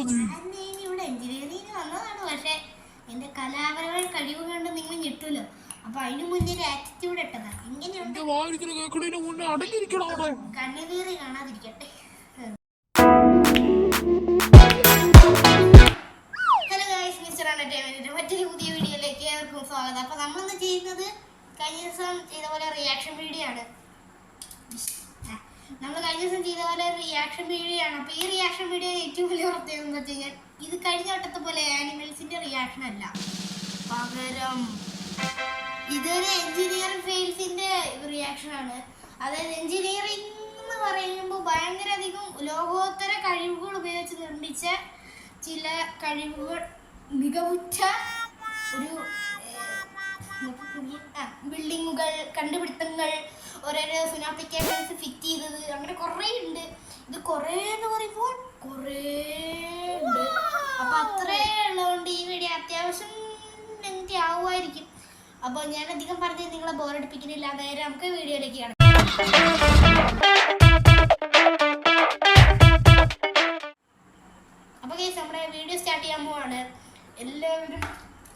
ഇവിടെ എഞ്ചിനീയറിംഗിന് വന്നതാണ്, പക്ഷെ എന്റെ കലാപരമായ കഴിവ് കണ്ട് നിങ്ങൾ ഞെട്ടുമല്ലോ. അപ്പൊ അതിന് മുന്നേ ഒരു ആറ്റിറ്റ്യൂഡ് ഇട്ടതാ. ഇങ്ങനെയുണ്ട് കണ്ണുനീറി കാണാതിരിക്കട്ടെ. ഹലോ ഗൈസ്, മിസ്റ്റർ എന്റർടൈൻമെന്റിന്റെ മറ്റൊരു പുതിയ വീഡിയോയിലേക്ക് ഏവർക്കും സ്വാഗതം. അപ്പൊ നമ്മളിന്ന് ചെയ്യുന്നത് കഴിഞ്ഞ ദിവസം ചെയ്ത പോലെ റിയാക്ഷൻ വീഡിയോ ആണ്. നമ്മൾ കഴിഞ്ഞ ദിവസം ചെയ്ത പോലെ റിയാക്ഷൻ വീഡിയോ ആണ്. അപ്പൊ ഈ റിയാക്ഷൻ വീഡിയോ ഏറ്റവും വലിയ പ്രത്യേകത എന്ന് വെച്ച് കഴിഞ്ഞാൽ ഇത് കഴിഞ്ഞ വട്ടത്തെ പോലെ ആനിമൽസിന്റെ റിയാക്ഷൻ അല്ല, പകരം ഇതൊരു എഞ്ചിനീയറിംഗ് ഫെയിൽസിന്റെ റിയാക്ഷൻ ആണ്. അതായത് എഞ്ചിനീയറിംഗ് എന്ന് പറയുമ്പോൾ ഭയങ്കര അധികം ലോകോത്തര കഴിവുകൾ ഉപയോഗിച്ച് നിർമ്മിച്ച ചില കഴിവുകൾ, മികവുറ്റ ഒരു ബിൽഡിങ്ങുകൾ, കണ്ടുപിടുത്തങ്ങൾ, ഓരോരോ ആപ്ലിക്കേഷൻസ് ഫിറ്റ് ചെയ്തത്, അങ്ങനെ കുറേ ഉണ്ട്. ഇത് കുറേ എന്ന് പറയുമ്പോൾ കുറേ ഉണ്ട്. അപ്പൊ അത്രേ ഉള്ളതുകൊണ്ട് ഈ വീഡിയോ അത്യാവശ്യം ലെങ്തി ആവുമായിരിക്കും. അപ്പോൾ ഞാൻ അധികം പറഞ്ഞ് നിങ്ങളെ ബോറടിപ്പിക്കുന്നില്ല. നേരെ നമുക്ക് വീഡിയോയിലേക്ക് കാണാം. അപ്പോൾ ഗൈസ്, നമ്മുടെ വീഡിയോ സ്റ്റാർട്ട് ചെയ്യാൻ പോവാണ്. എല്ലാവരും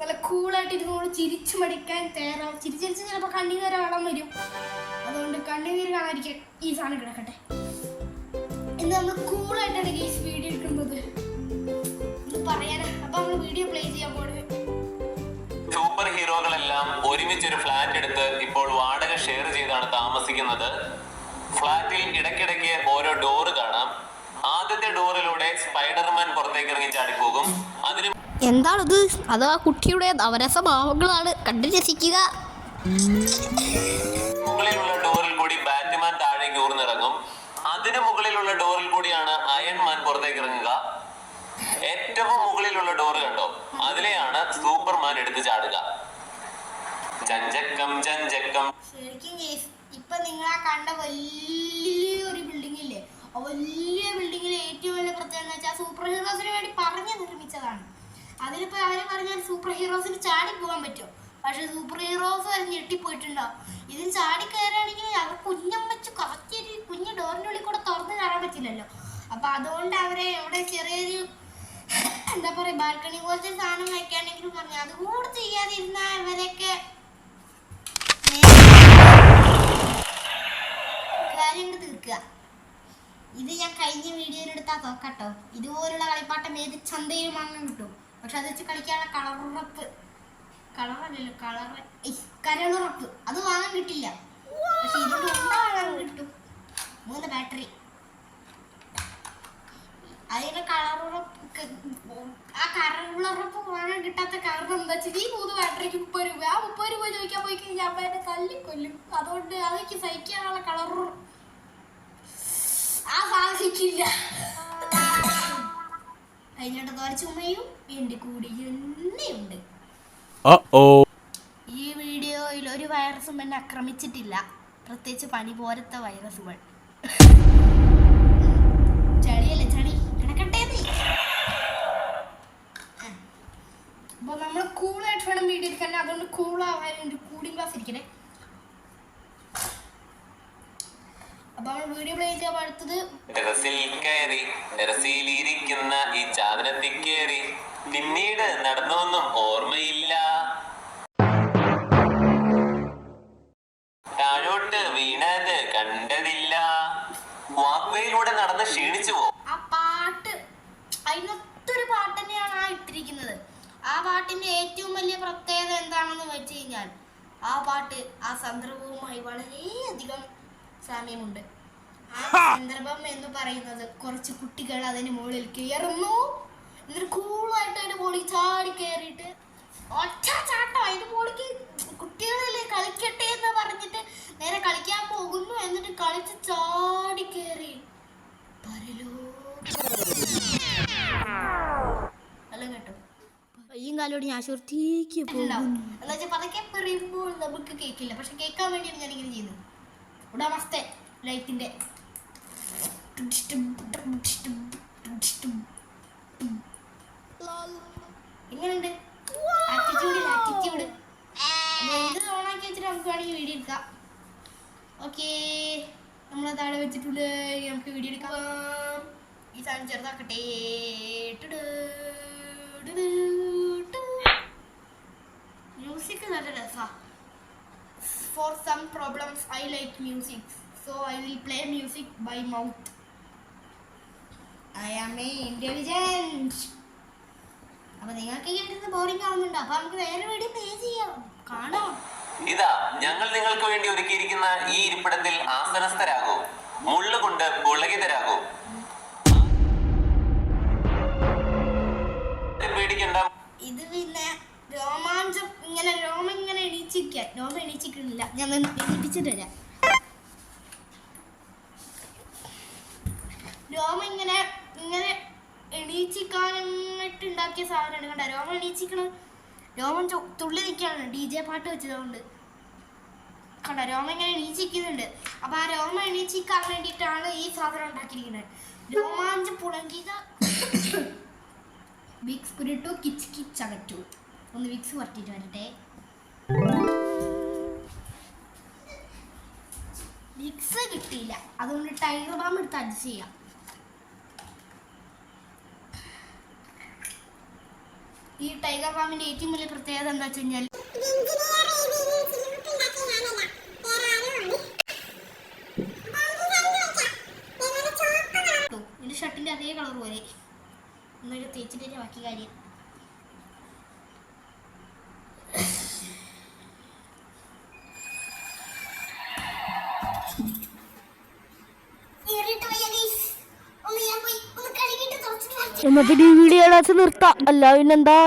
നല്ല കൂളായിട്ട് ഇരുന്നോട് ചിരിച്ചു മടിക്കാൻ തയ്യാറാവും. ചിരിച്ചിരിച്ച് ചിലപ്പോൾ കണ്ണീര് വെള്ളം വരും. അതുകൊണ്ട് കണ്ണീര് കാണാതിരിക്കാൻ ഈ സാധനം കിടക്കട്ടെ. ഇന്ന് നമ്മൾ കൂളായിട്ടാണ് ഗൈസ് വീഡിയോ എടുക്കുന്നത് ഇത് പറയാനാ. അപ്പൊ നമ്മൾ വീഡിയോ പ്ലേ ചെയ്യാൻ പോണത്. സൂപ്പർ ഹീറോകളെല്ലാം ഒരുമിച്ചൊരു ഫ്ലാറ്റ് എടുത്ത് ഇപ്പോൾ വാടക ഷെയർ ചെയ്താണ് താമസിക്കുന്നത്. ഫ്ലാറ്റിൽ ഇടയ്ക്കിടയ്ക്ക് ഓരോ ഡോറ് കാണാം. ആദ്യത്തെ ഡോറിലൂടെ സ്പൈഡർമാൻ പുറത്തേക്ക് ഇറങ്ങി ചാടിപ്പോകും. അതിന് എന്താണിത്? അത് ആ കുട്ടിയുടെ നവരസഭാവങ്ങളാണ്, കണ്ടു രസിക്കുക. മുകളിലുള്ള ഡോറിൽ കൂടി ബാറ്റ്മാൻ താഴേക്ക് ഊർന്നിറങ്ങും. അതിന് മുകളിലുള്ള ഡോറിൽ കൂടിയാണ് അയൺമാൻ പുറത്തേക്ക് ഇറങ്ങുക. ഏറ്റവും മുകളിലുള്ള ഡോറ് കണ്ടോ, അതിലെയാണ് സൂപ്പർമാൻ എടുത്ത് ചാടുക. ചഞ്ചക്കം ചഞ്ചക്കം. ശരിക്കും ഇപ്പൊ നിങ്ങൾ ആ കണ്ട വലിയൊരു ബിൽഡിംഗ് ഇല്ലേ, ആ വലിയ ബിൽഡിങ്ങിലെ ഏറ്റവും വലിയ പ്രത്യേകത എന്ന് വെച്ചാൽ സൂപ്പർ ഹീറോസിന് വേണ്ടി പറഞ്ഞു നിർമ്മിച്ചതാണ്. അതിലിപ്പോ അവര് പറഞ്ഞാൽ സൂപ്പർ ഹീറോസിന് ചാടി പോകാൻ പറ്റുമോ? പക്ഷെ സൂപ്പർ ഹീറോസ് വരെ ഞെട്ടിപ്പോയിട്ടുണ്ടാവും. ഇതിൽ ചാടി കയറുകയാണെങ്കിൽ അവർ കുഞ്ഞമ്മച്ച് കുറച്ചൊരു കുഞ്ഞു ഡോറിൻ്റെ ഉള്ളിൽ കൂടെ തുറന്ന് കയറാൻ പറ്റില്ലല്ലോ. അപ്പൊ അതുകൊണ്ട് അവരെ എവിടെ ചെറിയൊരു എന്താ പറയാ ബാൽക്കണി പോലത്തെ സാധനം വെക്കാനെങ്കിലും പറഞ്ഞു. അതുകൂടെ ചെയ്യാതിരുന്ന ഇവരൊക്കെ കാര്യങ്ങൾ തീർക്കുക. ഇത് ഞാൻ കഴിഞ്ഞ വീഡിയോയിൽ എടുത്താൽ തോക്കട്ടോ. ഇതുപോലുള്ള കളിപ്പാട്ടം ഏത് ചന്തയിലും വാങ്ങാൻ കിട്ടും. പക്ഷെ അത് വെച്ച് കളിക്കാനുള്ള കളറുറപ്പ്, കളറല്ലല്ലോ കരളുറപ്പ്, അത് വാങ്ങാൻ കിട്ടില്ല. പക്ഷെ ഇതൊന്നും വാങ്ങാൻ കിട്ടും. 3 ബാറ്ററി. അതിന്റെ കളറുറപ്പ്, ആ കരളുറപ്പ് വാങ്ങാൻ കിട്ടാത്ത കാരണം എന്താ വെച്ചാൽ ഈ 3 ബാറ്ററിക്ക് 30 രൂപ. ആ 30 രൂപ ചോദിക്കാൻ പോയി കഴിഞ്ഞാൽ അമ്മ എന്നെ തല്ലിക്കൊല്ലും. അതുകൊണ്ട് അതൊക്കെ സഹിക്കാനുള്ള കളറുറപ്പ് ആ സാധിക്കില്ല. അതിനോട് ചുമയും എന്റെ കൂടി തന്നെയുണ്ട്. ഈ വീഡിയോയിൽ ഒരു വൈറസും എന്നെ ആക്രമിച്ചിട്ടില്ല, പ്രത്യേകിച്ച് പനി പോരത്തെ വൈറസുകൾ. ചളിയല്ലേ, ചളി കിടക്കട്ടെ. അപ്പൊ നമ്മൾ കൂളായിട്ട് വേണം വീഡിയോ എടുക്കാൻ. അതുകൊണ്ട് കൂളാവാൻ വേണ്ടി കൂളിംഗ് ഗ്ലാസ് ഇരിക്കണേ. അപ്പൊ നമ്മൾ വീഡിയോ പ്ലേ ചെയ്യാൻ അടുത്തത് ടെറസിലിരിക്കുന്ന ഈ ചാദനത്തിൽ കയറി പിന്നീട് നടന്നൊന്നും ഓർമ്മയില്ല. താഴോട്ട് വീണത് കണ്ടതില്ല. വാക്വയിലൂടെ നടന്ന് ക്ഷീണിച്ചു പോ. ആ പാട്ട് അതിനൊത്തൊരു പാട്ട് തന്നെയാണ് ആ ഇട്ടിരിക്കുന്നത്. ആ പാട്ടിന്റെ ഏറ്റവും വലിയ പ്രത്യേകത എന്താണെന്ന് വെച്ച് കഴിഞ്ഞാൽ ആ പാട്ട് ആ സന്ദർഭവുമായി വളരെയധികം സാമ്യമുണ്ട്. ആ സന്ദർഭം എന്ന് പറയുന്നത് കുറച്ച് കുട്ടികൾ അതിന് മുകളിൽ കയറുന്നു. എന്നിട്ട് കൂളായിട്ട് അതിന്റെ മുകളിൽ ചാടി കയറിയിട്ട് ഒറ്റ ചാട്ടം അതിന്റെ മുകളിലേക്ക് കുട്ടികളല്ലേ കളിക്കട്ടെ എന്ന് പറഞ്ഞിട്ട് നേരെ കളിക്കാൻ പോകുന്നു. എന്നിട്ട് കളിച്ച് ചാടി കയറി അല്ല കേട്ടോ, കയ്യും കാലോട് ഞാൻ ആശുപത്രിക്ക് പോകും എന്ന് വെച്ചാൽ പതൊക്കെ പറയുമ്പോൾ നമുക്ക് കേൾക്കില്ല. പക്ഷെ കേൾക്കാൻ വേണ്ടിയാണ് ഞാനിങ്ങനെ ചെയ്യുന്നത്. ഉടമസ്ഥ ലൈറ്റിന്റെ എങ്ങനെയുണ്ട് ആറ്റിറ്റ്യൂഡ്. ഇത് ഓണാക്കി വെച്ചിട്ട് നമുക്ക് വേണമെങ്കിൽ വീഡിയോ എടുക്കാം. ഓക്കെ, നമ്മളെ താഴെ വെച്ചിട്ടുണ്ട്. നമുക്ക് വീഡിയോ എടുക്കാം. ഈ സാധനം ചെറുതാക്കട്ടെ. മ്യൂസിക് നല്ല രസാ. For some problems I like music, so I will play music by mouth. I am intelligent. അപ്പൊ നിങ്ങൾക്ക് കേട്ടിരുന്ന ബോറിംഗ് ആവുന്നുണ്ടോ? അപ്പൊ നമുക്ക് വേറെ വീഡിയോ പ്ലേ ചെയ്യാം, കാണാം. ഇതാ ഞങ്ങൾ നിങ്ങൾക്ക് വേണ്ടി ഒരുക്കിയിരിക്കുന്ന ഈ ഇരിപ്പിടത്തിൽ ആസനസ്ഥരാകൂ, മുള്ളുകൊണ്ട് പുളകിതരാകൂ. പേടിക്കണ്ട. ഇത് പിന്നെ രോമാഞ്ചം, ഇങ്ങനെ രോമം ഇങ്ങനെ എണീച്ചിരിക്കാൻ. രോമം എണീച്ചിട്ടില്ല, ഞാൻ എണീപ്പിച്ചിട്ട് വരാം. രോമം ഇങ്ങനെ ഇങ്ങനെ എണീച്ചിക്കാനായിട്ട് ഉണ്ടാക്കിയ സാധനമാണ്. കണ്ട, രോമം എണീച്ചിക്കണം. രോമം തുള്ളി നിൽക്കുകയാണ് DJ പാട്ട് വെച്ചതുകൊണ്ട്. കണ്ട, രോമം ഇങ്ങനെ എണീച്ചിരിക്കുന്നുണ്ട്. അപ്പൊ ആ രോമം എണീച്ചിക്കാൻ വേണ്ടിയിട്ടാണ് ഈ സാധനം ഉണ്ടാക്കിയിരിക്കുന്നത്. രോമാഞ്ചം പുളങ്കിത വിക്സ് പുരട്ടു കിച്ച് കിച്ച് അകറ്റു. ഒന്ന് വിക്സ് പറ്റിയിട്ട് വരട്ടെ. വിക്സ് കിട്ടിയില്ല, അതുകൊണ്ട് ടൈഗർ ബാം എടുത്ത് അഡ്ജസ്റ്റ് ചെയ്യാം. ഈ ടൈഗർ ബാമിന്റെ ഏറ്റവും വലിയ പ്രത്യേകത എന്താ വെച്ച് കഴിഞ്ഞാൽ എന്റെ ഷർട്ടിന്റെ അതേ കളർ പോലെ. ഒന്നൊരു തേച്ചിട്ട് ബാക്കി കാര്യം. എന്നിട്ട് ഈ വീഡിയോ നിർത്താം. അല്ല പിന്നെന്താ.